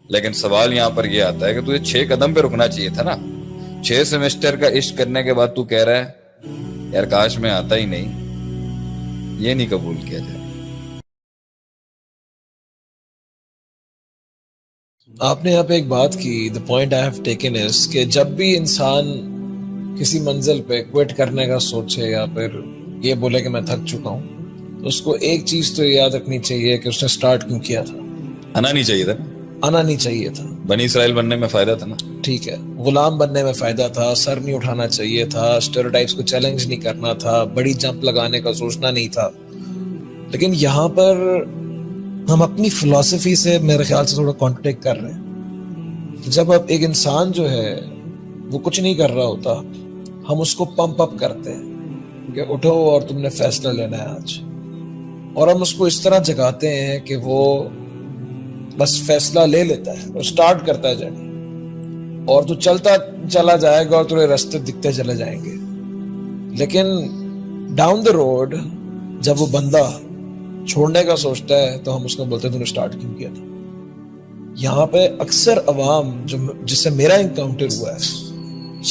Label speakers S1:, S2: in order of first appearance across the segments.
S1: لیکن سوال یہاں پر یہ آتا ہے کہ تجھے 6 قدم پہ رکنا چاہیے تھا نا. 6 سیمسٹر کا عشق کرنے کے بعد تو کہہ رہا ہے یار کاش میں آتا ہی نہیں. یہ نہیں قبول کیا جائے.
S2: آپ نے یہاں پہ ایک بات کی, the point I have taken is کہ جب بھی انسان کسی منزل پہ کوئٹ کرنے کا سوچے یا پھر یہ بولے کہ میں تھک چکا ہوں, تو اس کو ایک چیز تو یاد رکھنی چاہیے کہ اس نے سٹارٹ کیوں کیا تھا.
S1: آنا نہیں چاہیے تھا.
S2: آنا نہیں چاہیے تھا.
S1: بنی اسرائیل بننے میں فائدہ تھا نا.
S2: ٹھیک ہے, غلام بننے میں فائدہ تھا, سر نہیں اٹھانا چاہیے تھا, اسٹیریوٹائپس کو چیلنج نہیں کرنا تھا, بڑی جمپ لگانے کا سوچنا نہیں تھا. لیکن یہاں پر ہم اپنی فلسفی سے میرے خیال سے تھوڑا کانٹریڈکٹ کر رہے ہیں. جب اب ایک انسان جو ہے وہ کچھ نہیں کر رہا ہوتا, ہم اس کو پمپ اپ کرتے ہیں کہ اٹھو اور تم نے فیصلہ لینا ہے آج, اور ہم اس کو اس طرح جگاتے ہیں کہ وہ بس فیصلہ لے لیتا ہے اور سٹارٹ کرتا ہے جرنی, اور تو چلتا چلا جائے گا اور تمہیں راستے دکھتے چلے جائیں گے. لیکن ڈاؤن دا روڈ جب وہ بندہ چھوڑنے کا سوچتا ہے تو ہم اس کو بولتے ہیں تو نے سٹارٹ کیوں کیا تھا. یہاں پہ اکثر عوام جو جس سے میرا انکاؤنٹر ہوا ہے,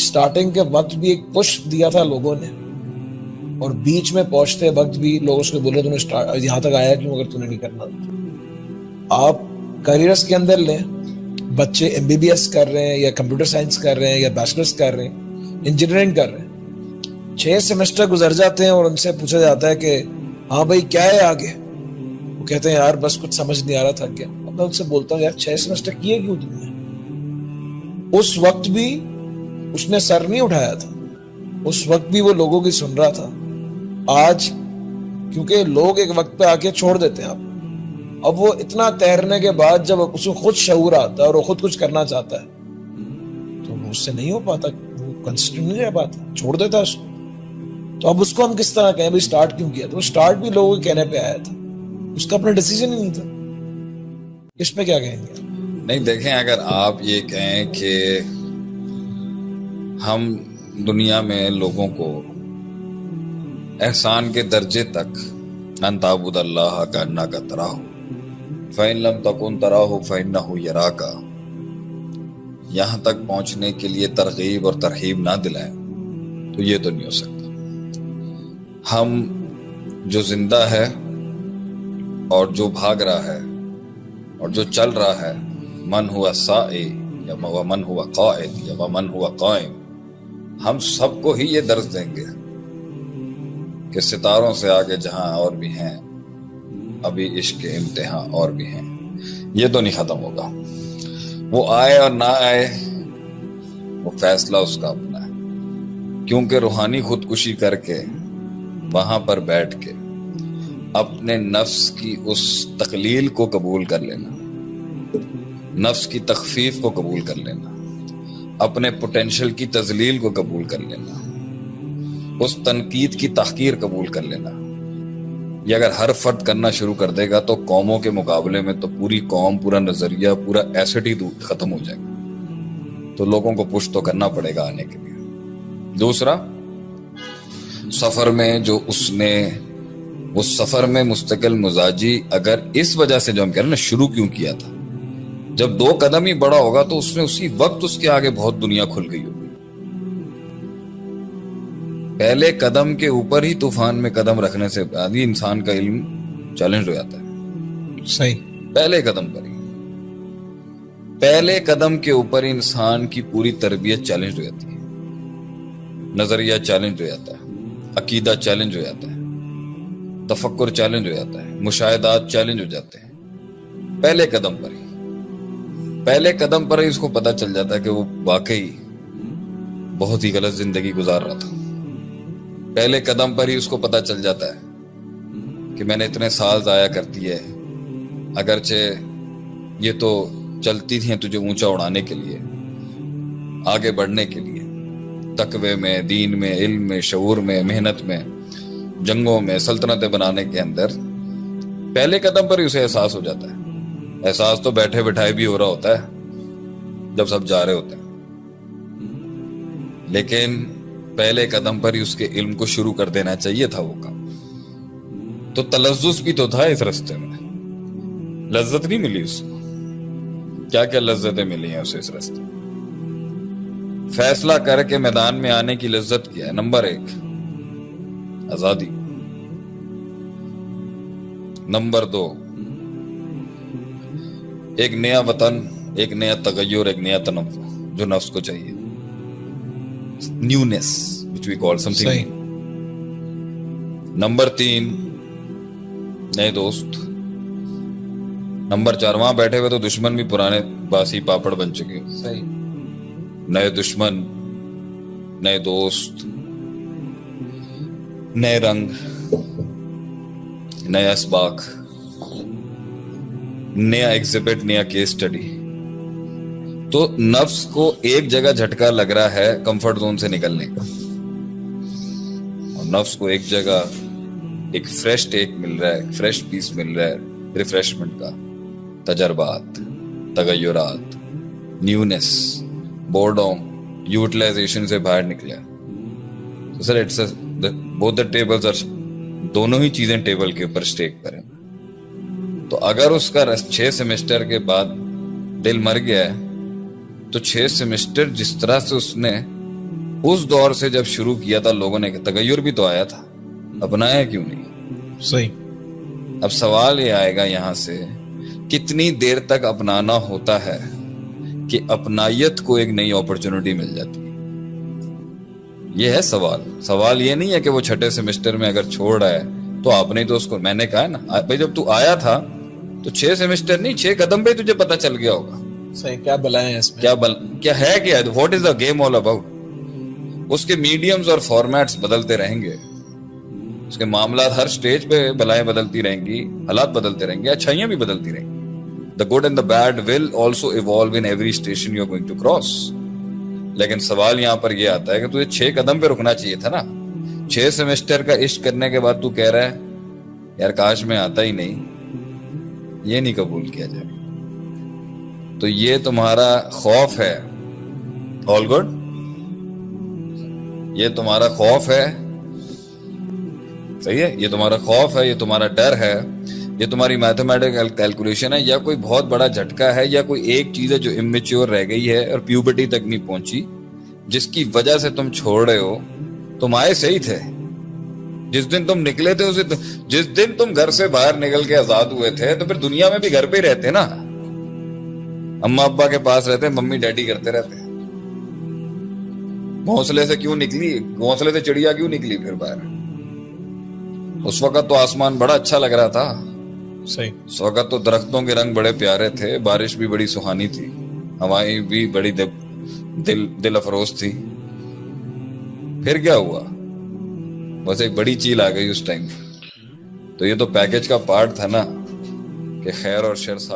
S2: سٹارٹنگ کے وقت بھی ایک پش دیا تھا لوگوں نے, اور بیچ میں پہنچتے وقت بھی لوگ اس کو بولے تو نے یہاں تک آیا کیوں اگر تو نے نہیں کرنا. آپ کیریئرس کے اندر لیں, بچے MBBS کر رہے ہیں یا کمپیوٹر سائنس کر رہے ہیں یا بیچلرس کر رہے ہیں, انجینئرنگ کر رہے ہیں, 6 سیمسٹر گزر جاتے ہیں اور ان سے پوچھا جاتا ہے کہ ہاں بھائی کیا ہے آگے, وہ کہتے ہیں یار بس کچھ سمجھ نہیں آ رہا تھا کیا. اب میں ان سے بولتا ہوں یار 6 سیمسٹر کیے کیوں تم نے؟ اس وقت بھی اس نے سر نہیں اٹھایا تھا, اس وقت بھی وہ لوگوں کی سن رہا تھا. آج کیونکہ لوگ ایک وقت پہ آ کے چھوڑ دیتے ہیں آپ, اب وہ اتنا تیرنے کے بعد جب اس کو خود شعور آتا ہے اور وہ خود کچھ کرنا چاہتا ہے تو وہ اس سے نہیں ہو پاتا, وہ کنسسٹنٹ نہیں رہ پاتا, چھوڑ دیتا ہے اس کو. تو اب اس کو ہم کس طرح کہیں بھائی سٹارٹ کیوں کیا؟ تو سٹارٹ بھی لوگوں کے کہنے پہ آیا تھا, اس کا اپنا ڈیسیژن ہی نہیں تھا. اس پہ کیا کہیں گے؟
S1: نہیں دیکھیں, اگر آپ یہ کہیں کہ ہم دنیا میں لوگوں کو احسان کے درجے تک ان تعبد اللہ کانک تراہ فإن لم تکن تراہ فإنہ یراک, یہاں تک پہنچنے کے لیے ترغیب اور ترہیب نہ دلائیں تو یہ تو نہیں ہو سکتا. ہم جو زندہ ہے اور جو بھاگ رہا ہے اور جو چل رہا ہے, من ہوا سائی یا من ہوا قائد یا من ہوا قائم, ہم سب کو ہی یہ درس دیں گے کہ ستاروں سے آگے جہاں اور بھی ہیں ابھی عشق کے امتحان اور بھی ہیں, یہ تو نہیں ختم ہوگا. وہ آئے اور نہ آئے وہ فیصلہ اس کا اپنا ہے, کیونکہ روحانی خودکشی کر کے وہاں پر بیٹھ کے اپنے نفس کی اس تقلیل کو قبول کر لینا, نفس کی تخفیف کو قبول کر لینا, اپنے پوٹینشل کی تذلیل کو قبول کر لینا, اس تنقید کی تحقیر قبول کر لینا, یہ اگر ہر فرد کرنا شروع کر دے گا تو قوموں کے مقابلے میں تو پوری قوم, پورا نظریہ, پورا ایسٹ ہی ختم ہو جائے گا. تو لوگوں کو پش تو کرنا پڑے گا آنے کے لیے. دوسرا, سفر میں جو اس نے اس سفر میں مستقل مزاجی اگر اس وجہ سے جو ہم کہہ رہے ہیں نا شروع کیوں کیا تھا, جب 2 قدم ہی بڑا ہوگا تو اس نے اسی وقت اس کے آگے بہت دنیا کھل گئی ہوگی. پہلے قدم کے اوپر ہی طوفان میں قدم رکھنے سے بعد ہی انسان کا علم چیلنج ہو جاتا ہے.
S2: صحیح,
S1: پہلے قدم پر ہی, پہلے قدم کے اوپر ہی انسان کی پوری تربیت چیلنج ہو جاتی ہے, نظریہ چیلنج ہو جاتا ہے, عقیدہ چیلنج ہو جاتا ہے, تفکر چیلنج ہو جاتا ہے, مشاہدات چیلنج ہو جاتے ہیں. پہلے قدم پر ہی, پہلے قدم پر ہی اس کو پتہ چل جاتا ہے کہ وہ واقعی بہت ہی غلط زندگی گزار رہا تھا. پہلے قدم پر ہی اس کو پتہ چل جاتا ہے کہ میں نے اتنے سال ضائع کر دیے, اگرچہ یہ تو چلتی تھیں تجھے اونچا اڑانے کے لیے, آگے بڑھنے کے لیے, تقوی میں, دین میں, علم میں, شعور میں, محنت میں, جنگوں میں, سلطنتیں بنانے کے اندر. پہلے قدم پر ہی اسے احساس ہو جاتا ہے. احساس تو بیٹھے بٹھائے بھی ہو رہا ہوتا ہے جب سب جا رہے ہوتے ہیں, لیکن پہلے قدم پر ہی اس کے علم کو شروع کر دینا چاہیے تھا وہ کام. تو تلذذ بھی تو تھا اس رستے میں, لذت نہیں ملی اس کو کیا کیا لذتیں ملی ہیں اسے اس راستے. فیصلہ کر کے میدان میں آنے کی لذت کیا ہے؟ نمبر 1 آزادی. نمبر 2 ایک نیا وطن، ایک نیا تغیر، ایک نیا تنوع جو نفس کو چاہیے. نیونیس which we call something new. Number 3 نئے دوست. نمبر 4 وہاں بیٹھے ہوئے تو دشمن بھی پرانے باسی پاپڑ بن چکے.
S2: صحیح.
S1: نئے دشمن، نئے دوست، نئے رنگ، نیا اسباق، نیا ایگزبٹ، نیا کیس اسٹڈی. تو نفس کو ایک جگہ جھٹکا لگ رہا ہے کمفرٹ زون سے نکلنے کا، اور نفس کو ایک جگہ ایک فریش ٹیک مل رہا ہے، ایک فریش پیس مل رہا ہے ریفریشمنٹ کا. تجربات، تغیرات، نیونیس، بورڈوم، یوٹیلائزیشن سے باہر نکلے. تو sir it's both the tables are, دونوں ہی چیزیں ٹیبل کے اوپر اسٹیک کریں. تو اگر اس کا 6 سیمسٹر کے بعد دل مر گیا ہے تو 6 سیمسٹر جس طرح سے اس نے اس دور سے جب شروع کیا تھا، لوگوں نے تغیر بھی تو آیا تھا، اپنایا کیوں نہیں؟
S2: صحیح.
S1: اب سوال یہ آئے گا یہاں سے، کتنی دیر تک اپنانا ہوتا ہے کہ اپنائیت کو ایک نئی اپرچونٹی مل جاتی ہے؟ یہ ہے سوال. سوال یہ نہیں ہے کہ وہ 6 سیمسٹر میں اگر چھوڑ رہا ہے تو آپ نے تو اس کو، میں نے کہا ہے نا بھائی جب تو آیا تھا تو 6 سیمسٹر نہیں 6 قدم پہ تجھے پتا چل گیا ہوگا.
S2: صحیح. کیا بلائیں ہیں اس میں،
S1: کیا ہے، کیا what is the game all about. اس کے میڈیمز اور فارمیٹس بدلتے رہیں گے، اس کے معاملات ہر سٹیج پہ بلائیں بدلتی رہیں گی، حالات بدلتے رہیں گے، اچھائیاں بھی بدلتی رہیں گی. The good and the bad will also evolve in every station you are going to cross. لیکن سوال یہاں پر یہ آتا ہے کہ تجھے 6 قدم پہ رکنا چاہیے تھا نا. 6 سیمسٹر کا عشق کرنے کے بعد تو کہہ رہا ہے یار کاش میں آتا ہی نہیں. یہ نہیں قبول کیا جائے. تو یہ تمہارا خوف ہے. All good؟ یہ تمہارا خوف ہے، صحیح ہے، یہ تمہارا خوف ہے، یہ تمہارا ڈر ہے، یہ تمہاری میتھمیٹیکل کیلکولیشن ہے، یا کوئی بہت بڑا جھٹکا ہے، یا کوئی ایک چیز ہے جو امیچور رہ گئی ہے اور پیوبرٹی تک نہیں پہنچی، جس کی وجہ سے تم چھوڑ رہے ہو. تم آئے صحیح تھے، جس دن تم نکلے تھے جس دن تم گھر سے باہر نکل کے آزاد ہوئے تھے تو پھر دنیا میں بھی گھر پہ ہی رہتے نا، اماں ابا کے پاس رہتے، ممی ڈیڈی کرتے رہتے. گھونسلے سے کیوں نکلی، گھونسلے سے چڑیا کیوں نکلی پھر باہر؟ اس وقت تو آسمان بڑا اچھا لگ رہا تھا.
S2: صحیح.
S1: اس وقت تو درختوں کے رنگ بڑے پیارے تھے، بارش بھی بڑی سہانی تھی، ہوائیں بھی بڑی دل افروز تھی. پھر کیا ہوا؟ بس ایک بڑی چیل آ گئی اس ٹائم. تو یہ تو پیکج کا پارٹ تھا نا کہ خیر اور شر ساتھ